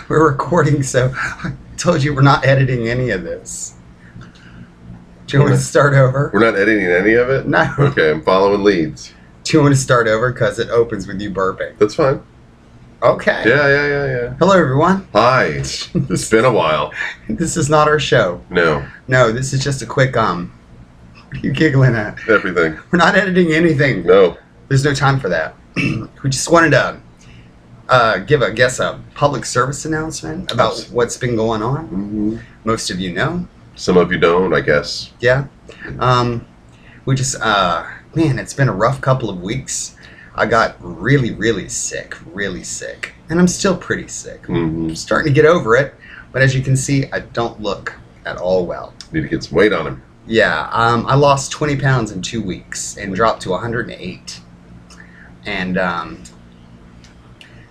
We're recording, so I told you we're not editing any of this. Do you want to start over? We're not editing any of it? No. Okay, I'm following leads. Do you want to start over? Because it opens with you burping. That's fine. Okay. Yeah. Hello, everyone. Hi. It's been a while. This is not our show. No. No, this is just a quick, what are you giggling at? Everything. We're not editing anything. No. There's no time for that. We just wanted to give, I guess, a public service announcement about what's been going on. Mm-hmm. Most of you know. Some of you don't, I guess. Yeah. We just, man, it's been a rough couple of weeks. I got really sick. And I'm still pretty sick. Mm-hmm. I'm starting to get over it. But as you can see, I don't look at all well. Need to get some weight on him. Yeah. I lost 20 pounds in 2 weeks and dropped to 108. And,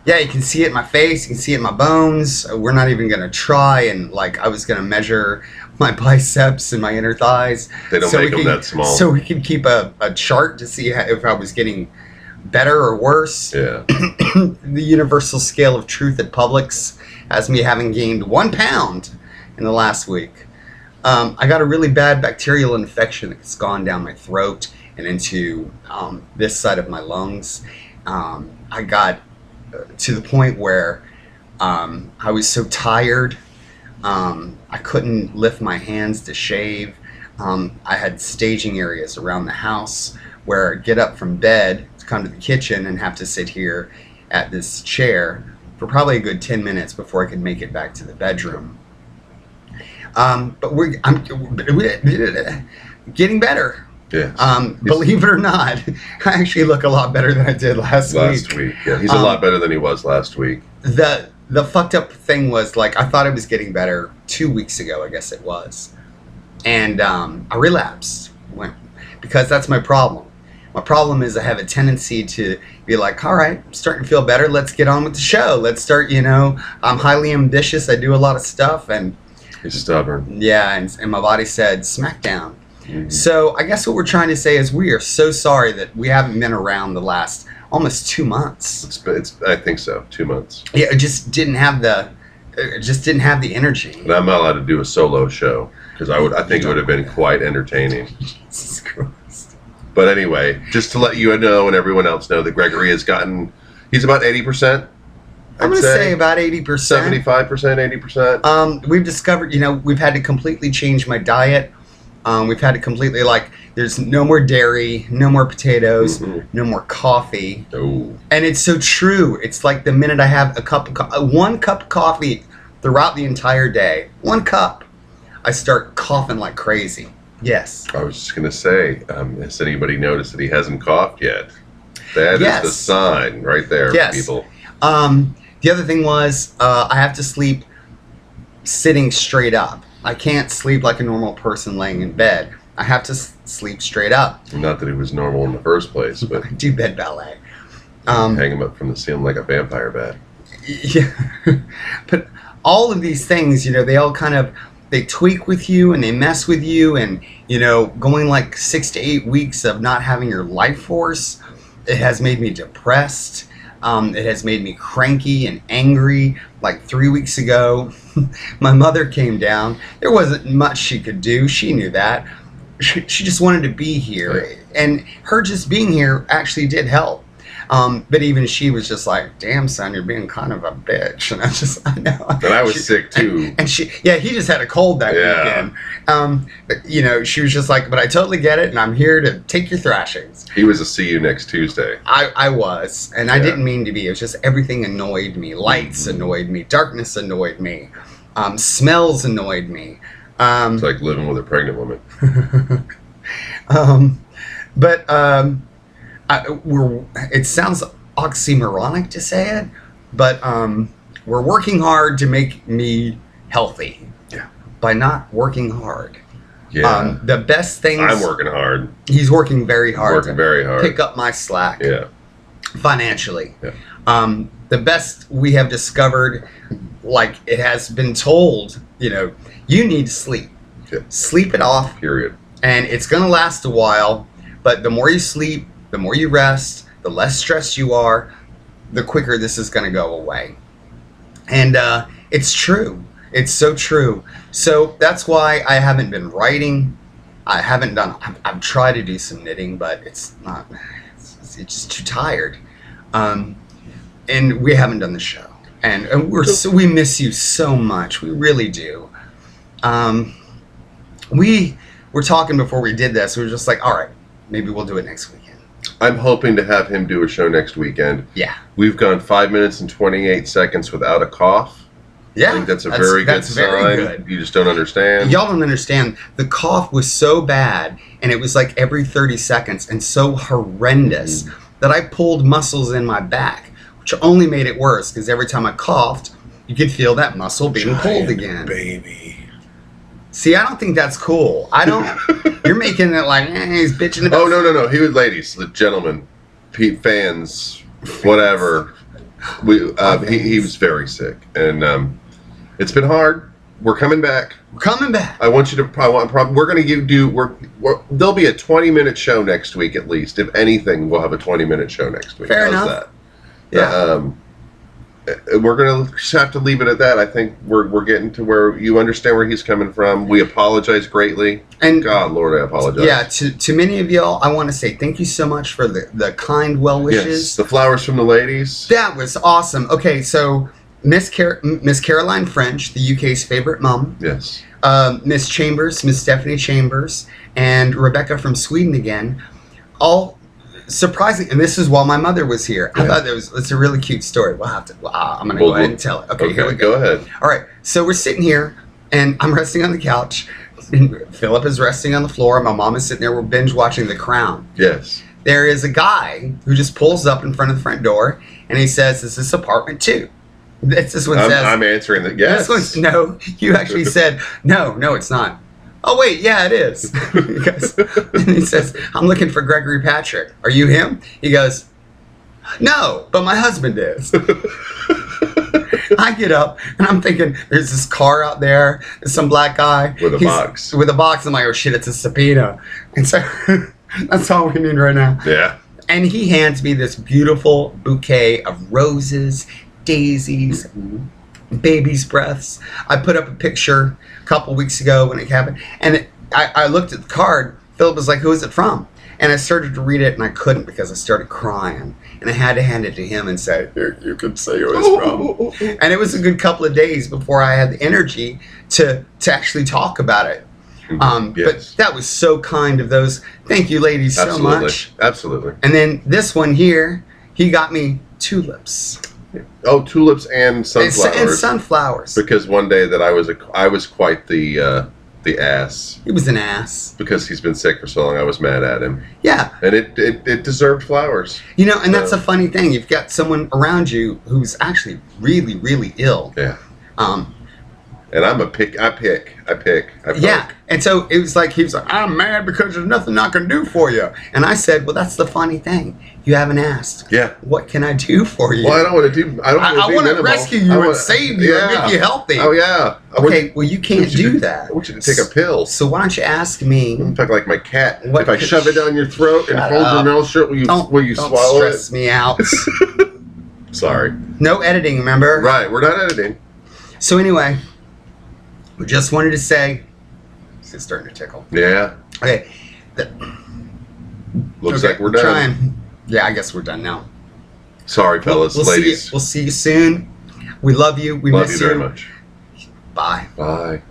yeah, you can see it in my face. You can see it in my bones. We're not even going to try. And, I was going to measure my biceps and my inner thighs. They don't make them that small. So we could keep a chart to see if I was getting better or worse. Yeah. The universal scale of truth at Publix has me having gained 1 pound in the last week. I got a really bad bacterial infection that's gone down my throat and into this side of my lungs. I got to the point where I was so tired, I couldn't lift my hands to shave. I had staging areas around the house where I'd get up from bed to come to the kitchen and have to sit here at this chair for probably a good 10 minutes before I could make it back to the bedroom. But I'm getting better. Yeah. Believe it or not, I actually look a lot better than I did last week. Yeah, he's a lot better than he was last week. The fucked up thing was, I thought I was getting better 2 weeks ago, I guess it was. And I relapsed. Because that's my problem. My problem is I have a tendency to be like, all right, I'm starting to feel better. Let's get on with the show. Let's start, I'm highly ambitious. I do a lot of stuff. And he's stubborn. Yeah, and my body said, smackdown. Mm-hmm. So I guess what we're trying to say is we are so sorry that we haven't been around the last almost 2 months. I think so, 2 months. Yeah, it just didn't have the energy. And I'm not allowed to do a solo show because I think it would have been quite entertaining. Jesus Christ. But anyway, just to let you know and everyone else know that Gregory he's about 80%. I'm going to say about 80%. 75%, 80%. We've discovered, we've had to completely change my diet. We've had to completely, there's no more dairy, no more potatoes, no more coffee. Oh. And it's so true. It's like the minute I have one cup of coffee throughout the entire day, 1 cup, I start coughing like crazy. Yes. I was just going to say, has anybody noticed that he hasn't coughed yet? That is the sign right there, people. The other thing was I have to sleep sitting straight up. I can't sleep like a normal person laying in bed. I have to sleep straight up. Not that it was normal in the first place, but I do bed ballet. Hang him up from the ceiling like a vampire bat. Yeah. But all of these things, they all they tweak with you and they mess with you, and going 6 to 8 weeks of not having your life force, it has made me depressed. It has made me cranky and angry. 3 weeks ago, my mother came down. There wasn't much she could do. She knew that. She just wanted to be here. And her just being here actually did help. But even she was just like, damn, son, you're being kind of a bitch. And I know. And I was sick, too. And he just had a cold that weekend. But, she was just like, but I totally get it, and I'm here to take your thrashings. He was a see you next Tuesday. I was, and I didn't mean to be. It was just everything annoyed me. Lights annoyed me. Darkness annoyed me. Smells annoyed me. It's like living with a pregnant woman. It sounds oxymoronic to say it, but we're working hard to make me healthy. Yeah. By not working hard. Yeah. The best things... I'm working hard. He's working very hard. Working very hard. Pick up my slack. Yeah. Financially. Yeah. The best we have discovered, it has been told, you need to sleep. Yeah. Sleep it off. Period. And it's going to last a while, but the more you sleep, the more you rest, the less stressed you are, the quicker this is going to go away. And it's true. It's so true. So that's why I haven't been writing. I haven't done. I've tried to do some knitting, but it's not. It's just too tired. And we haven't done the show. And we miss you so much. We really do. We were talking before we did this. We were just like, all right, maybe we'll do it next weekend. I'm hoping to have him do a show next weekend. Yeah. We've gone 5 minutes and 28 seconds without a cough. Yeah. I think that's a very good sign. Very good. You just don't understand. Y'all don't understand. The cough was so bad, and it was like every 30 seconds, and so horrendous that I pulled muscles in my back, which only made it worse because every time I coughed, you could feel that muscle being pulled again. Baby. See, I don't think that's cool. I don't. You're making it like he's bitching about. Oh no! He was ladies, gentlemen, fans, whatever. He was very sick, and it's been hard. We're coming back. We're coming back. I want you to. We're going to do. There'll be a 20-minute show next week at least. If anything, we'll have a 20-minute show next week. Fair How's enough. that? Yeah. We're going to just have to leave it at that. I think we're getting to where you understand where he's coming from. We apologize greatly. And God, Lord, I apologize. Yeah, to many of y'all, I want to say thank you so much for the kind well wishes. Yes, the flowers from the ladies. That was awesome. Okay, so Miss Caroline French, the UK's favorite mom. Yes. Miss Chambers, Miss Stephanie Chambers, and Rebecca from Sweden again, all surprising, and this is while my mother was here. I thought it's a really cute story. I'm going to go ahead and tell it. Okay, here we go. Go ahead. All right, so we're sitting here, and I'm resting on the couch, and Philip is resting on the floor. My mom is sitting there. We're binge watching The Crown. Yes. There is a guy who just pulls up in front of the front door, and he says, "Is this apartment 2?" This one says. I'm answering that. Yes. No, you actually said no. It's not. Oh, wait, yeah, it is. And he says, "I'm looking for Gregory Patrick. Are you him?" He goes, "No, but my husband is." I get up, and I'm thinking, there's this car out there. There's some black guy. With a box. With a box. I'm like, oh, shit, it's a subpoena. And so that's all we need right now. Yeah. And he hands me this beautiful bouquet of roses, daisies, baby's breaths. I put up a picture a couple weeks ago when it happened, and I looked at the card. Philip was like, "Who is it from?" And I started to read it, and I couldn't because I started crying, and I had to hand it to him and say, "Here, you can say who it's from." And it was a good couple of days before I had the energy to actually talk about it. Yes. But that was so kind of those. Thank you, ladies, so much. Absolutely. And then this one here, he got me tulips. Oh, tulips and sunflowers. And sunflowers. Because one day that I was quite the ass. He was an ass. Because he's been sick for so long, I was mad at him. Yeah. And it deserved flowers. You know, and that's a funny thing. You've got someone around you who's actually really, really ill. Yeah. And I pick. Yeah. And so it was like, he was like, "I'm mad because there's nothing I can do for you." And I said, well, that's the funny thing. You haven't asked. Yeah. What can I do for you? Well, I don't want to do. I want to rescue you and save you and make you healthy. Oh yeah. Okay. Well, you can't do that. I want you to take a pill. So why don't you ask me? In fact, like my cat. If I shove it down your throat and hold your mouth shut, will you swallow it? Don't stress me out. Sorry. No editing, remember? Right. We're not editing. So anyway, we just wanted to say, it's starting to tickle. Yeah. Okay. Looks like we're done. Trying. Yeah, I guess we're done now. Sorry, fellas, ladies. We'll see you soon. We love you. We miss you. Love you very much. Bye. Bye.